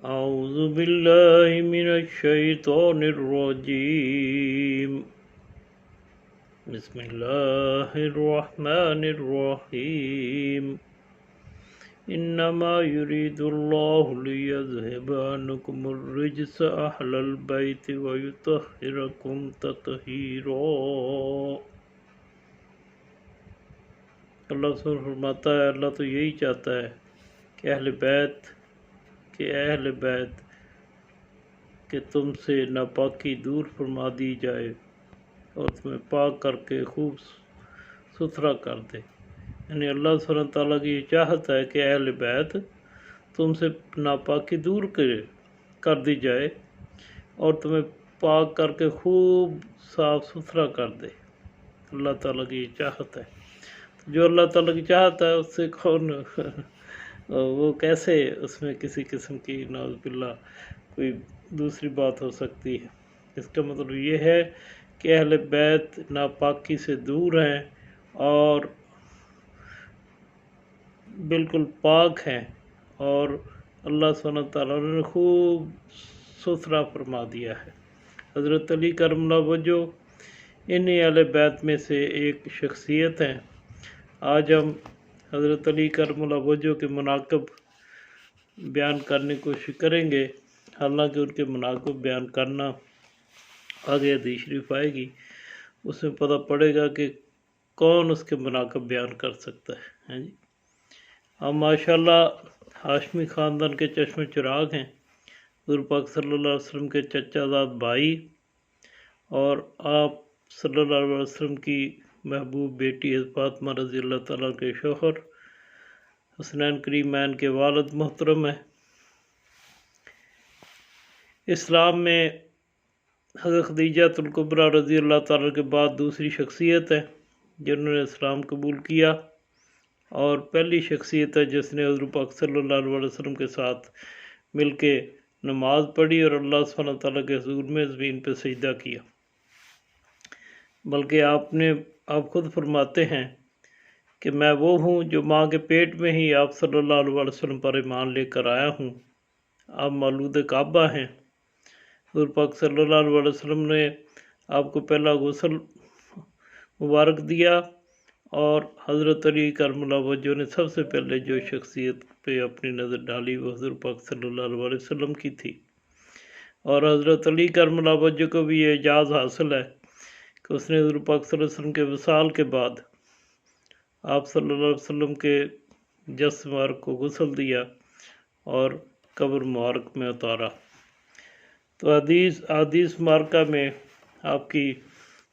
أعوذ بالله من الشيطان الرجيم بسم الله الرحمن الرحيم إنما يريد الله ليذهب عنكم الرجس أهل البيت ويطهركم تطهيرا۔ اللہ سبحانہ فرماتا ہے اللہ تو یہی چاہتا ہے کہ اہل بیت کہ تم سے ناپاکی دور فرما دی جائے اور تمہیں پاک کر کے خوب ستھرا کر دے۔ یعنی اللہ سبحانہ تعالیٰ کی یہ چاہت ہے کہ اہل بیت تم سے ناپاکی دور کر دی جائے اور تمہیں پاک کر کے خوب صاف ستھرا کر دے۔ اللہ تعالیٰ کی یہ چاہت ہے۔ جو اللہ تعالیٰ کی چاہت ہے اس سے کون وہ کیسے اس میں کسی قسم کی نعوذ باللہ کوئی دوسری بات ہو سکتی ہے۔ اس کا مطلب یہ ہے کہ اہل بیت ناپاکی سے دور ہیں اور بالکل پاک ہیں، اور اللہ سبحانہ تعالیٰ نے خوب ستھرا فرما دیا ہے۔ حضرت علی کرم اللہ وجہ انہی اہل بیت میں سے ایک شخصیت ہیں۔ آج ہم حضرت علی کرم اللہ وجہ کے مناقب بیان کرنے کی کوشش کریں گے، حالانکہ ان کے مناقب بیان کرنا آگے حدیث شریف آئے گی، اس میں پتہ پڑے گا کہ کون اس کے مناقب بیان کر سکتا ہے۔ جی ہم ماشاءاللہ ہاشمی خاندان کے چشم چراغ ہیں، حضور پاک صلی اللہ علیہ وسلم کے چچا زاد بھائی اور آپ صلی اللہ علیہ وسلم کی محبوب بیٹی حضرت فاطمہ رضی اللہ تعالیٰ کے شوہر حسنین کریمین کے والد محترم ہیں۔ اسلام میں حضرت خدیجہ الکبریٰ رضی اللہ تعالیٰ کے بعد دوسری شخصیت ہے جنہوں نے اسلام قبول کیا، اور پہلی شخصیت ہے جس نے حضور پاک صلی اللہ علیہ وسلم کے ساتھ مل کے نماز پڑھی اور اللہ سبحانہ تعالیٰ کے حضور میں زمین پہ سجدہ کیا۔ بلکہ آپ خود فرماتے ہیں کہ میں وہ ہوں جو ماں کے پیٹ میں ہی آپ صلی اللہ علیہ وسلم پر ایمان لے کر آیا ہوں۔ آپ مولود کعبہ ہیں۔ حضور پاک صلی اللہ علیہ وسلم نے آپ کو پہلا غسل مبارک دیا، اور حضرت علی کرم اللہ وجہ نے سب سے پہلے جو شخصیت پہ اپنی نظر ڈالی وہ حضور پاک صلی اللہ علیہ وسلم کی تھی، اور حضرت علی کرم اللہ وجہ کو بھی یہ اعزاز حاصل ہے کہ اس نے حضور پاک صلی اللہ علیہ وسلم کے وصال کے بعد آپ صلی اللہ علیہ وسلم کے جسم مبارک کو غسل دیا اور قبر مبارک میں اتارا۔ تو حدیث مبارکہ میں آپ کی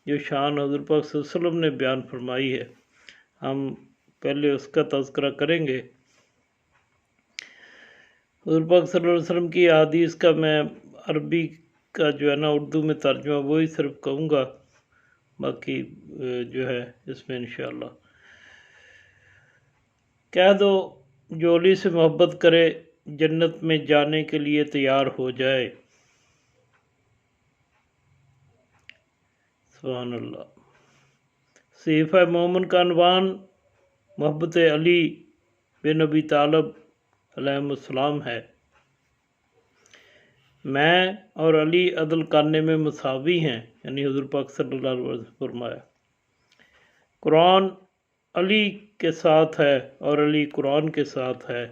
جو شان حضور پاک صلی اللہ علیہ وسلم نے بیان فرمائی ہے، ہم پہلے اس کا تذکرہ کریں گے۔ حضور پاک صلی اللہ علیہ وسلم کی حدیث کا میں عربی کا جو ہے نا اردو میں ترجمہ وہی صرف کہوں گا، باقی جو ہے اس میں انشاءاللہ کہہ دو جو علی سے محبت کرے جنت میں جانے کے لیے تیار ہو جائے۔ سبحان اللہ۔ صحیفہ مومن کا عنوان محبت علی بن ابی طالب علیہ السلام ہے۔ میں اور علی عدل کرنے میں مساوی ہیں، یعنی حضور پاک صلی اللہ علیہ وسلم فرمایا۔ قرآن علی کے ساتھ ہے اور علی قرآن کے ساتھ ہے۔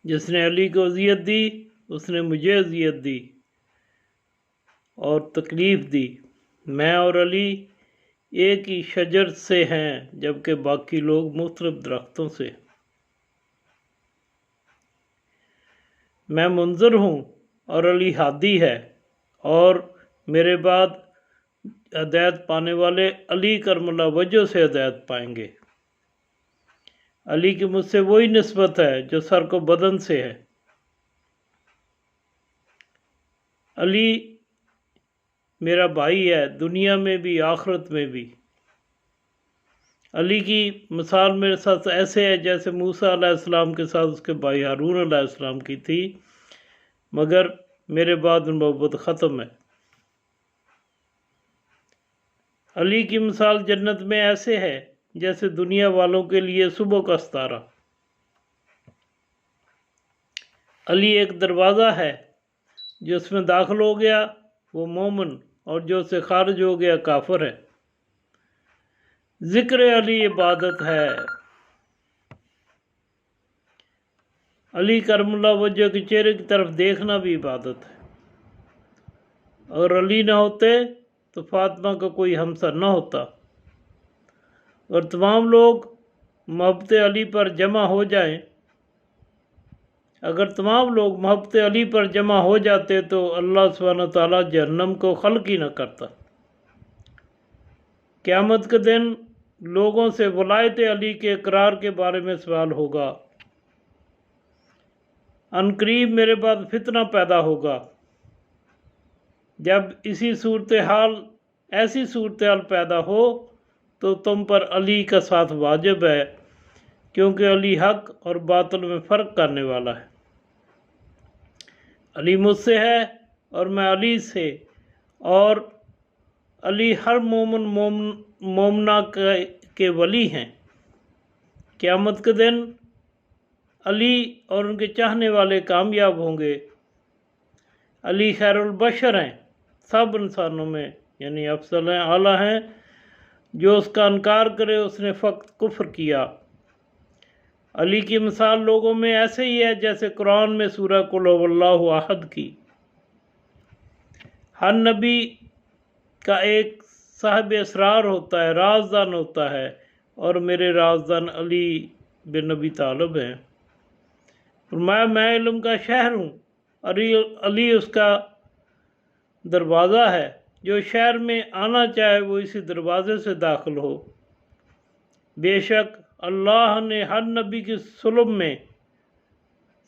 جس نے علی کو اذیت دی اس نے مجھے اذیت دی اور تکلیف دی۔ میں اور علی ایک ہی شجر سے ہیں جبکہ باقی لوگ مختلف درختوں سے۔ میں منذر ہوں اور علی ہادی ہے، اور میرے بعد ہدایت پانے والے علی کرم اللہ وجہ سے ہدایت پائیں گے۔ علی کی مجھ سے وہی نسبت ہے جو سر کو بدن سے ہے۔ علی میرا بھائی ہے، دنیا میں بھی آخرت میں بھی۔ علی کی مثال میرے ساتھ ایسے ہے جیسے موسیٰ علیہ السلام کے ساتھ اس کے بھائی ہارون علیہ السلام کی تھی، مگر میرے بعد محبت ختم ہے۔ علی کی مثال جنت میں ایسے ہے جیسے دنیا والوں کے لیے صبح کا ستارہ۔ علی ایک دروازہ ہے، جو اس میں داخل ہو گیا وہ مومن، اور جو اس سے خارج ہو گیا کافر ہے۔ ذکر علی عبادت ہے۔ علی کرم اللہ وجہ کے چہرے کی طرف دیکھنا بھی عبادت ہے۔ اگر علی نہ ہوتے تو فاطمہ کا کوئی ہمسر نہ ہوتا، اور تمام لوگ محبت علی پر جمع ہو جائیں، اگر تمام لوگ محبت علی پر جمع ہو جاتے تو اللہ سبحانہ تعالیٰ جہنم کو خلق ہی نہ کرتا۔ قیامت کے دن لوگوں سے ولایت علی کے اقرار کے بارے میں سوال ہوگا۔ عنقریب میرے بعد فتنہ پیدا ہوگا۔ جب ایسی صورتحال پیدا ہو تو تم پر علی کا ساتھ واجب ہے، کیونکہ علی حق اور باطل میں فرق کرنے والا ہے۔ علی مجھ سے ہے اور میں علی سے، اور علی ہر مومنہ کے ولی ہیں۔ قیامت کے دن علی اور ان کے چاہنے والے کامیاب ہوں گے۔ علی خیر البشر ہیں، سب انسانوں میں یعنی افضل ہیں، اعلیٰ ہیں۔ جو اس کا انکار کرے اس نے فقط کفر کیا۔ علی کی مثال لوگوں میں ایسے ہی ہے جیسے قرآن میں سورہ قل هو اللہ احد کی۔ ہر نبی کا ایک صاحب اسرار ہوتا ہے، رازدان ہوتا ہے، اور میرے رازدان علی بن ابی طالب ہیں۔ فرمایا میں علم کا شہر ہوں، علی اس کا دروازہ ہے۔ جو شہر میں آنا چاہے وہ اسی دروازے سے داخل ہو۔ بے شک اللہ نے ہر نبی کی صلب میں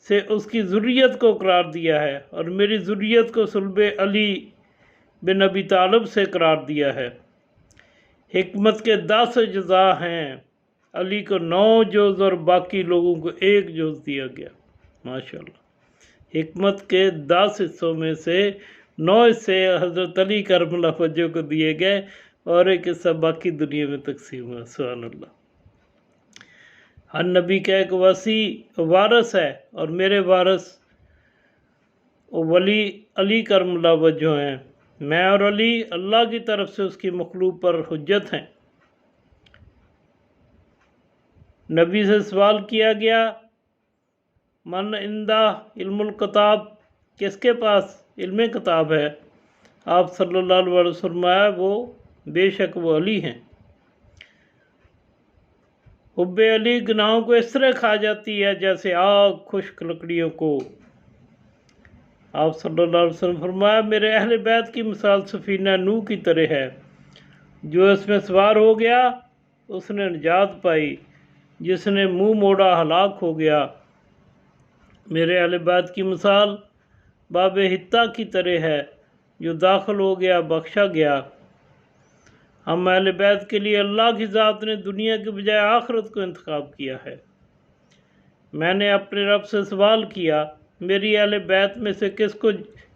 سے اس کی ذریت کو قرار دیا ہے، اور میری ذریت کو صلب علی بن ابی طالب سے قرار دیا ہے۔ حکمت کے 10 اجزاء ہیں، علی کو 9 جز اور باقی لوگوں کو 1 جز دیا گیا۔ ماشاءاللہ، حکمت کے 10 حصوں میں سے 9 حصے حضرت علی کرم اللہ وجہ کو دیے گئے، اور ایک حصہ باقی دنیا میں تقسیم ہوا۔ سبحان اللہ۔ ہر نبی کا ایک وسیع وارث ہے، اور میرے وارث ولی علی کرم اللہ وجہ ہیں۔ میں اور علی اللہ کی طرف سے اس کی مخلوق پر حجت ہیں۔ نبی سے سوال کیا گیا من عندہ علم الکتاب، کس کے پاس علم کتاب ہے؟ آپ صلی اللہ علیہ وسلم فرمایا وہ بے شک وہ علی ہیں۔ حب علی گناہوں کو اس طرح کھا جاتی ہے جیسے آگ خشک لکڑیوں کو۔ آپ صلی اللہ علیہ وسلم فرمایا میرے اہل بیت کی مثال سفینہ نوح کی طرح ہے، جو اس میں سوار ہو گیا اس نے نجات پائی، جس نے منہ موڑا ہلاک ہو گیا۔ میرے اہل بیت کی مثال باب حتہ کی طرح ہے، جو داخل ہو گیا بخشا گیا۔ ہم اہل بیت کے لیے اللہ کی ذات نے دنیا کے بجائے آخرت کو انتخاب کیا ہے۔ میں نے اپنے رب سے سوال کیا میری اہل بیت میں سے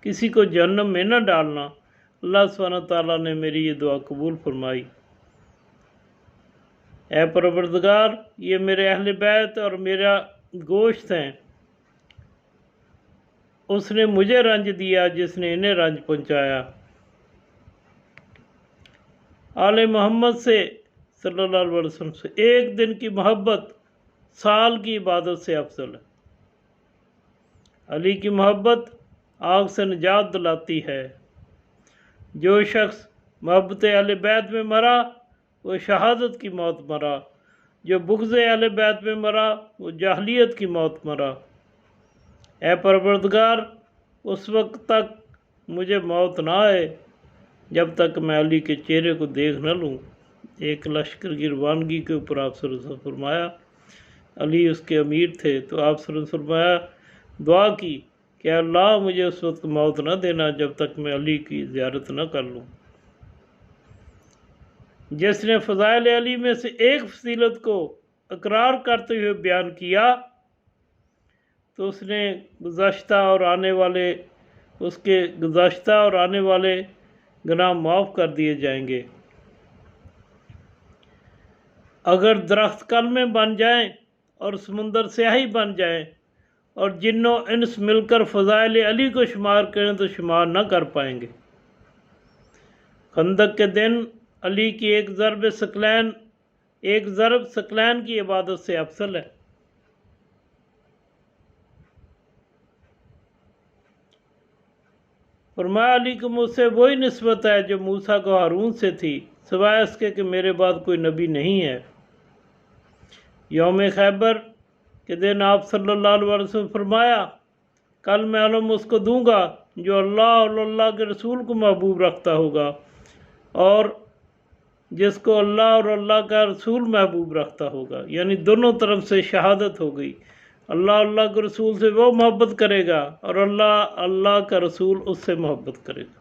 کسی کو جہنم میں نہ ڈالنا۔ اللہ سبحانہ تعالیٰ نے میری یہ دعا قبول فرمائی۔ اے پروردگار، یہ میرے اہل بیت اور میرا گوشت ہیں، اس نے مجھے رنج دیا جس نے انہیں رنج پہنچایا۔ آل محمد سے صلی اللہ علیہ وسلم سے ایک دن کی محبت سال کی عبادت سے افضل ہے۔ علی کی محبت آگ سے نجات دلاتی ہے۔ جو شخص محبت اہل بیت میں مرا وہ شہادت کی موت مرا، جو بغض اہل بیت میں مرا وہ جاہلیت کی موت مرا۔ اے پروردگار، اس وقت تک مجھے موت نہ آئے جب تک میں علی کے چہرے کو دیکھ نہ لوں۔ ایک لشکر کی روانگی کے اوپر آپ صلی اللہ علیہ وسلم فرمایا، علی اس کے امیر تھے، تو آپ صلی اللہ علیہ وسلم فرمایا دعا کی کہ اللہ مجھے اس وقت موت نہ دینا جب تک میں علی کی زیارت نہ کر لوں۔ جس نے فضائل علی میں سے ایک فضیلت کو اقرار کرتے ہوئے بیان کیا تو اس کے گزشتہ اور آنے والے گناہ معاف کر دیے جائیں گے۔ اگر درخت کلمے بن جائیں اور سمندر سیاہی بن جائیں اور جن و انس مل کر فضائل علی کو شمار کریں تو شمار نہ کر پائیں گے۔ خندق کے دن علی کی ایک ضرب ثقلین کی عبادت سے افضل ہے۔ فرمایا علی کو مجھ سے وہی نسبت ہے جو موسیٰ کو ہارون سے تھی، سوائے اس کے کہ میرے بعد کوئی نبی نہیں ہے۔ یوم خیبر کے دن آپ صلی اللہ علیہ وسلم فرمایا، کل میں علم اس کو دوں گا جو اللہ اور اللہ کے رسول کو محبوب رکھتا ہوگا، اور جس کو اللہ اور اللہ کا رسول محبوب رکھتا ہوگا، یعنی دونوں طرف سے شہادت ہو گئی۔ اللہ کے رسول سے وہ محبت کرے گا اور اللہ کا رسول اس سے محبت کرے گا۔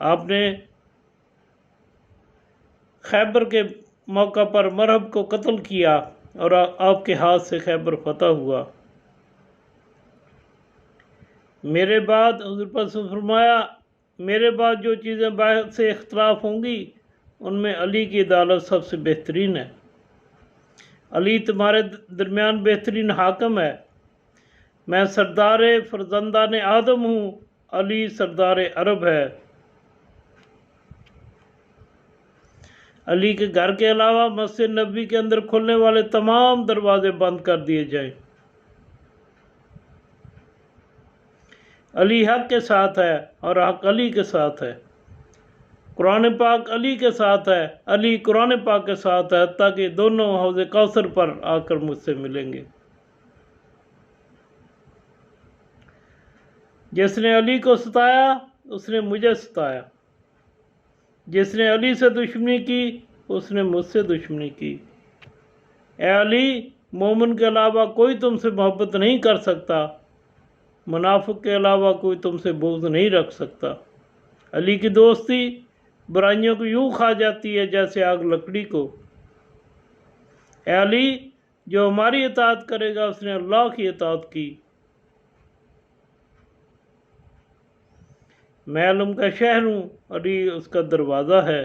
آپ نے خیبر کے موقع پر مرہب کو قتل کیا اور آپ کے ہاتھ سے خیبر فتح ہوا۔ میرے بعد حضور پاک صلی اللہ علیہ وسلم فرمایا، میرے بعد جو چیزیں باعث سے اختلاف ہوں گی ان میں علی کی عدالت سب سے بہترین ہے۔ علی تمہارے درمیان بہترین حاکم ہے۔ میں سردار فرزندان آدم ہوں، علی سردار عرب ہے۔ علی کے گھر کے علاوہ مسجد نبوی کے اندر کھلنے والے تمام دروازے بند کر دیے جائیں۔ علی حق کے ساتھ ہے اور حق علی کے ساتھ ہے۔ قرآن پاک علی کے ساتھ ہے، علی قرآن پاک کے ساتھ ہے، تاکہ دونوں حوض کوثر پر آ کر مجھ سے ملیں گے۔ جس نے علی کو ستایا اس نے مجھے ستایا، جس نے علی سے دشمنی کی اس نے مجھ سے دشمنی کی۔ اے علی، مومن کے علاوہ کوئی تم سے محبت نہیں کر سکتا، منافق کے علاوہ کوئی تم سے بغض نہیں رکھ سکتا۔ علی کی دوستی برائیوں کو یوں کھا جاتی ہے جیسے آگ لکڑی کو۔ اے علی، جو ہماری اطاعت کرے گا اس نے اللہ کی اطاعت کی۔ میں علم کا شہر ہوں، علی اس کا دروازہ ہے۔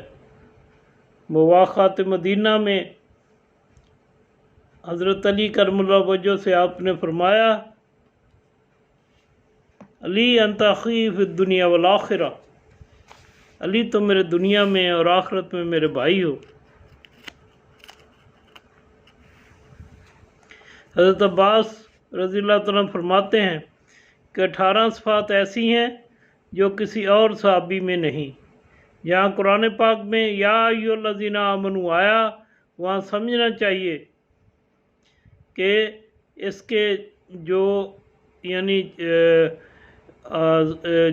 مواخات مدینہ میں حضرت علی کرم اللہ وجہ سے آپ نے فرمایا، علی انت اخی فی الدنیا والآخرہ، علی تم میرے دنیا میں اور آخرت میں میرے بھائی ہو۔ حضرت عباس رضی اللہ عنہ فرماتے ہیں کہ 18 صفات ایسی ہیں جو کسی اور صحابی میں نہیں۔ جہاں قرآن پاک میں یا ایھا الذین آمنوا آیا، وہاں سمجھنا چاہیے کہ اس کے جو یعنی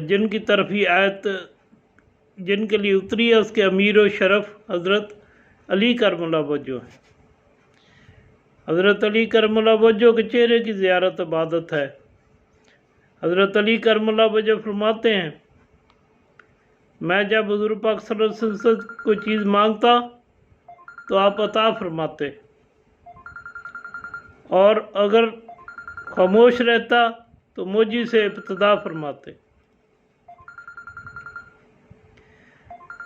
جن کی طرف ہی آیت جن کے لیے اتری ہے اس کے امیر و شرف حضرت علی کرم اللہ وجہ ہیں۔ حضرت علی کرم اللہ وجہ کے چہرے کی زیارت عبادت ہے۔ حضرت علی کرم اللہ وجہ فرماتے ہیں، میں جب حضور پاک صلی اللہ علیہ وسلم سے کوئی چیز مانگتا تو آپ عطا فرماتے، اور اگر خاموش رہتا تو مجھے سے ابتدا فرماتے۔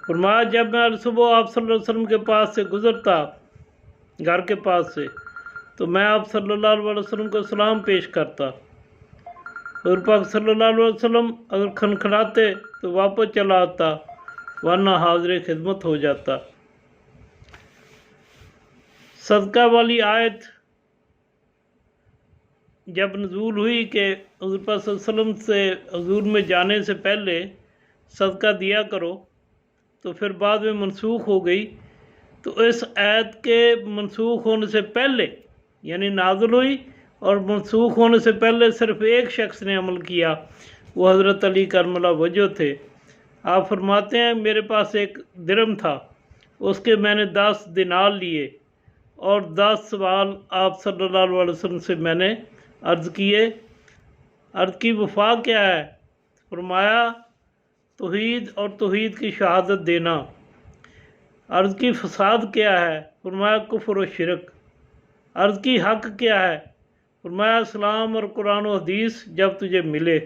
فرمایا، جب میں صبح آپ صلی اللہ علیہ وسلم کے پاس سے گزرتا، گھر کے پاس سے، تو میں آپ صلی اللہ علیہ وسلم کو سلام پیش کرتا۔ حضور پاک صلی اللہ علیہ وسلم اگر کھنکھناتے تو واپس چلا آتا، ورنہ حاضر خدمت ہو جاتا۔ صدقہ والی آیت جب نزول ہوئی کہ حضور پاک صلی اللہ علیہ وسلم سے حضور میں جانے سے پہلے صدقہ دیا کرو، تو پھر بعد میں منسوخ ہو گئی، تو اس آیت کے منسوخ ہونے سے پہلے یعنی نازل ہوئی اور منسوخ ہونے سے پہلے صرف ایک شخص نے عمل کیا، وہ حضرت علی کرم اللہ وجہ تھے۔ آپ فرماتے ہیں، میرے پاس ایک درم تھا، اس کے میں نے 10 دینار لیے اور 10 سوال آپ صلی اللہ علیہ وسلم سے میں نے عرض کیے۔ عرض کی وفا کیا ہے؟ فرمایا، توحید اور توحید کی شہادت دینا۔ عرض کی فساد کیا ہے؟ فرمایا، کفر و شرک۔ عرض کی حق کیا ہے؟ فرمایا، اسلام اور قرآن و حدیث جب تجھے ملے۔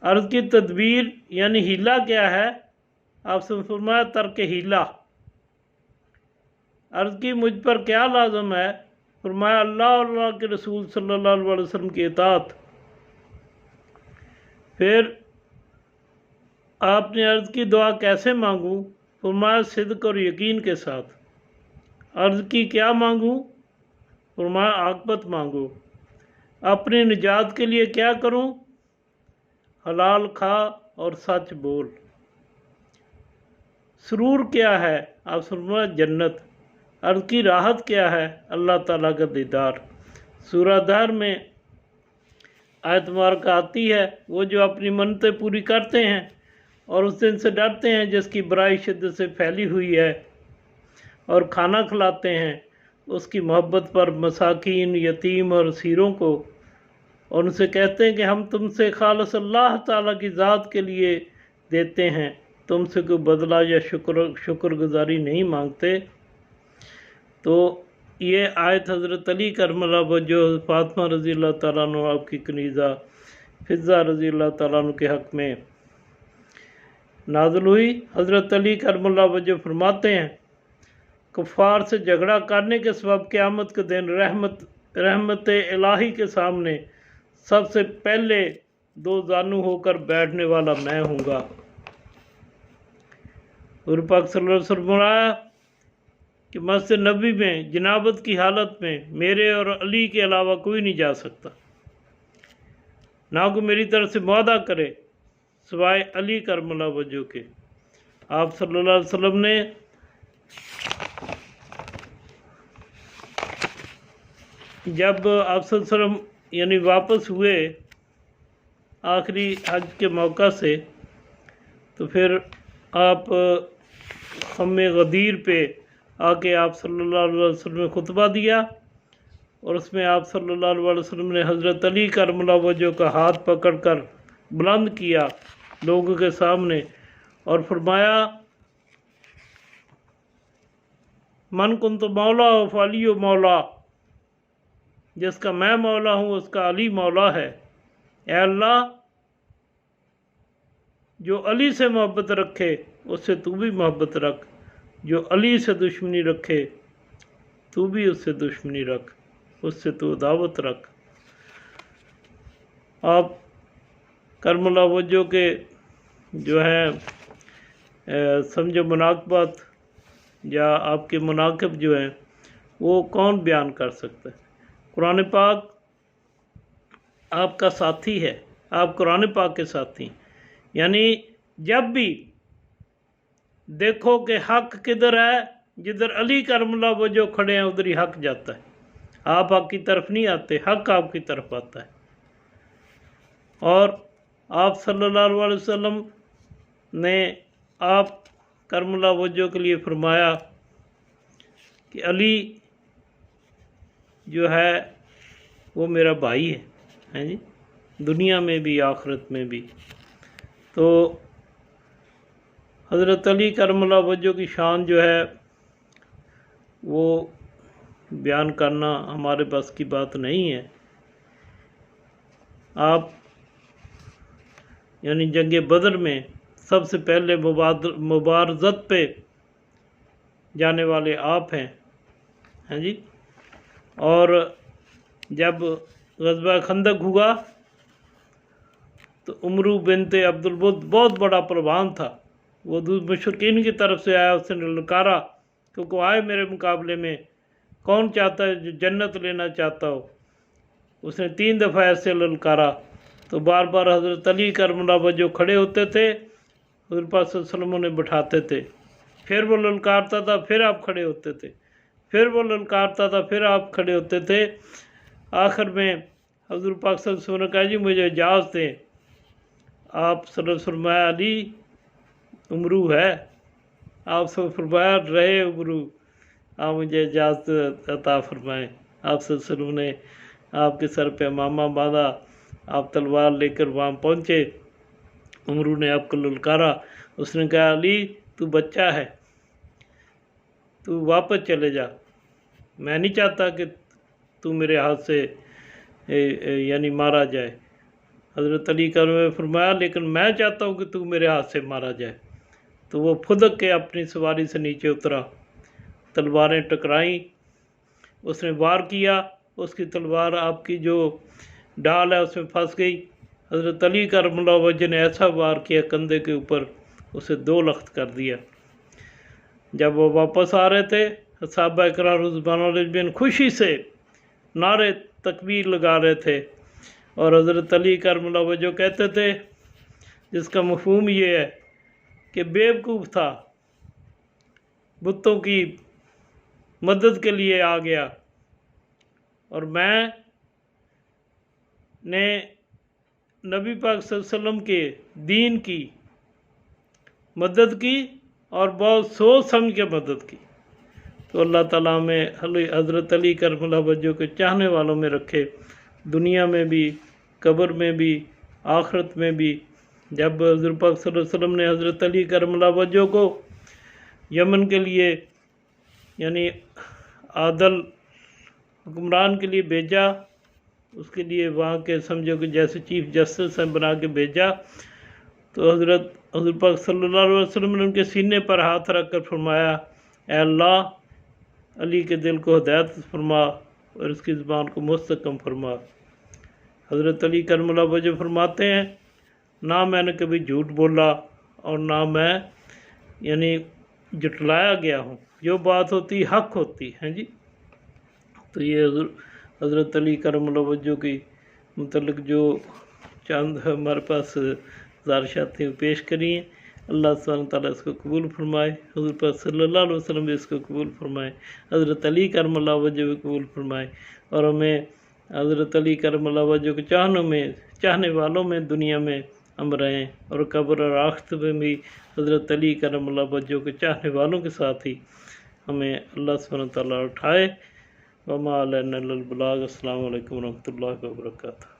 عرض کی تدبیر یعنی ہیلہ کیا ہے؟ آپ سے فرمایا، ترک ہیلہ۔ عرض کی مجھ پر کیا لازم ہے؟ فرمایا اللہ اور اللہ کے رسول صلی اللہ علیہ وسلم کی اطاعت۔ پھر آپ نے عرض کی دعا کیسے مانگوں؟ فرمایا صدق اور یقین کے ساتھ۔ عرض کی کیا مانگوں؟ فرمایا عاقبت مانگو۔ اپنی نجات کے لیے کیا کروں؟ حلال کھا اور سچ بول۔ سرور کیا ہے؟ آپ فرمایا جنت۔ عرض کی راحت کیا ہے؟ اللہ تعالیٰ کا دیدار۔ سورہ دہر میں آیت مبارکہ آتی ہے، وہ جو اپنی منتیں پوری کرتے ہیں اور اس دن سے ڈرتے ہیں جس کی برائی شدت سے پھیلی ہوئی ہے، اور کھانا کھلاتے ہیں اس کی محبت پر مساکین، یتیم اور اسیروں کو، اور ان سے کہتے ہیں کہ ہم تم سے خالص اللہ تعالیٰ کی ذات کے لیے دیتے ہیں، تم سے کوئی بدلہ یا شکر گزاری نہیں مانگتے۔ تو یہ آیت حضرت علی کرم اللہ وجہ، فاطمہ رضی اللہ تعالیٰ عنہ، آپ کی کنیزہ فضہ رضی اللہ تعالیٰ عنہ کے حق میں نازل ہوئی۔ حضرت علی کرم اللہ وجہ فرماتے ہیں کفار سے جھگڑا کرنے کے سبب قیامت کے دن رحمت الہی کے سامنے سب سے پہلے دو زانو ہو کر بیٹھنے والا میں ہوں گا۔ حضور پاک صلی اللہ علیہ وسلم فرمایا کہ مسجد نبوی میں جنابت کی حالت میں میرے اور علی کے علاوہ کوئی نہیں جا سکتا، نہ کوئی میری طرف سے معاہدہ کرے سوائے علی کرم اللہ وجہ کے۔ آپ صلی اللہ علیہ وسلم نے جب آپ صلی اللہ علیہ وسلم یعنی واپس ہوئے آخری حج کے موقع سے، تو پھر آپ خم غدیر پہ آ کے آپ صلی اللہ علیہ وسلم نے خطبہ دیا، اور اس میں آپ صلی اللہ علیہ وسلم نے حضرت علی کرم اللہ وجہ کا ہاتھ پکڑ کر بلند کیا لوگوں کے سامنے اور فرمایا من کنت مولا فعلی مولا، جس کا میں مولا ہوں اس کا علی مولا ہے۔ اے اللہ، جو علی سے محبت رکھے اس سے تو بھی محبت رکھ، جو علی سے دشمنی رکھے تو بھی اس سے دشمنی رکھ، اس سے تو عداوت رکھ۔ آپ کرم اللہ وجہ کے جو ہے سمجھو مناقبات یا آپ کے مناقب جو ہیں وہ کون بیان کر سکتا ہے؟ قرآن پاک آپ کا ساتھی ہے، آپ قرآن پاک کے ساتھی ہیں، یعنی جب بھی دیکھو کہ حق کدھر ہے، جدھر علی کرم اللہ وجہ کھڑے ہیں ادھر ہی حق جاتا ہے۔ آپ حق کی طرف نہیں آتے، حق آپ کی طرف آتا ہے۔ اور آپ صلی اللہ علیہ وسلم نے آپ کرم اللہ وجہ کے لیے فرمایا کہ علی جو ہے وہ میرا بھائی ہے جی، دنیا میں بھی آخرت میں بھی۔ تو حضرت علی کرم اللہ وجہ کی شان جو ہے وہ بیان کرنا ہمارے بس کی بات نہیں ہے۔ آپ یعنی جنگ بدر میں سب سے پہلے مبارزت پہ جانے والے آپ ہیں جی، اور جب غزوہ خندق ہوا تو عمرو بنت عبد البد بہت بڑا پروان تھا، وہ مشرکین کی طرف سے آیا، اس نے للکارا کہ کوئی آئے میرے مقابلے میں، کون چاہتا ہے جو جنت لینا چاہتا ہو۔ اس نے 3 دفعہ ایسے للکارا، تو بار بار حضرت علی کرم اللہ وجہ کھڑے ہوتے تھے، حضور پاک صلی اللہ علیہ وسلم انہیں بٹھاتے تھے، پھر وہ للکارتا تھا، پھر آپ کھڑے ہوتے تھے، پھر وہ للکارتا تھا، پھر آپ کھڑے ہوتے تھے۔ آخر میں حضور پاک صلی اللہ علیہ وسلم نے کہا جی مجھے اجازت دیں۔ آپ صلی اللہ علیہ وسلم فرمایا علی عمرو ہے، آپ سے فرمایا رہے عمرو، آپ مجھے اجازت عطا فرمائیں۔ آپ صلی اللہ علیہ وسلم نے آپ کے سر پہ امامہ باندھا، آپ تلوار لے کر وہاں پہنچے، عمرو نے آپ کو للکارا، اس نے کہا علی تو بچہ ہے، تو واپس چلے جا، میں نہیں چاہتا کہ تو میرے ہاتھ سے یعنی مارا جائے۔ حضرت علی کرم نے فرمایا لیکن میں چاہتا ہوں کہ تو میرے ہاتھ سے مارا جائے۔ تو وہ پھدک کے اپنی سواری سے نیچے اترا، تلواریں ٹکرائیں، اس نے وار کیا، اس کی تلوار آپ کی جو ڈال ہے اس میں پھنس گئی۔ حضرت علی کرم اللہ وجہ نے ایسا وار کیا کندھے کے اوپر، اسے 2 لخت کر دیا۔ جب وہ واپس آ رہے تھے، صحابہ اکرام رضوان اللہ اجمعین خوشی سے نعرے تکبیر لگا رہے تھے، اور حضرت علی کرم اللہ وجہ کہتے تھے، جس کا مفہوم یہ ہے کہ بیوقوف تھا، بتوں کی مدد کے لیے آ گیا، اور میں نے نبی پاک صلی اللہ علیہ وسلم کے دین کی مدد کی اور بہت سوچ سمجھ کے مدد کی۔ تو اللہ تعالیٰ میں حضرت علی کرم اللہ وجہ کے چاہنے والوں میں رکھے، دنیا میں بھی، قبر میں بھی، آخرت میں بھی۔ جب حضرت پاک صلی اللہ علیہ وسلم نے حضرت علی کرم اللہ وجہ کو یمن کے لیے یعنی عادل حکمران کے لیے بھیجا، اس کے لیے وہاں کے سمجھو کہ جیسے چیف جسٹس ہیں بنا کے بھیجا، تو حضرت پاک صلی اللہ علیہ وسلم نے ان کے سینے پر ہاتھ رکھ کر فرمایا، اے اللہ، علی کے دل کو ہدایت فرما اور اس کی زبان کو مستحکم فرما۔ حضرت علی کرم اللہ وجہ فرماتے ہیں، نہ میں نے کبھی جھوٹ بولا اور نہ میں یعنی جھٹلایا گیا ہوں، جو بات ہوتی حق ہوتی ہے جی۔ تو یہ حضرت علی کرم اللہ وجہ کی متعلق جو چند ہمارے پاس گزارشات تھیں وہ پیش کری ہیں۔ اللہ سبحانہ تعالیٰ اس کو قبول فرمائے، حضور پاک صلی اللہ علیہ وسلم بھی اس کو قبول فرمائے، حضرت علی کرم اللہ وجہ بھی قبول فرمائے، اور ہمیں حضرت علی کرم اللہ وجہ کے چاہنے والوں میں دنیا میں ہم رہیں، اور قبر اور آخرت میں بھی حضرت علی کرم اللہ وجہ کے چاہنے والوں کے ساتھ ہی ہمیں اللہ سبحانہ تعالیٰ اٹھائے۔ وما علینا الا البلاغ۔ السلام علیکم ورحمۃ اللہ وبرکاتہ۔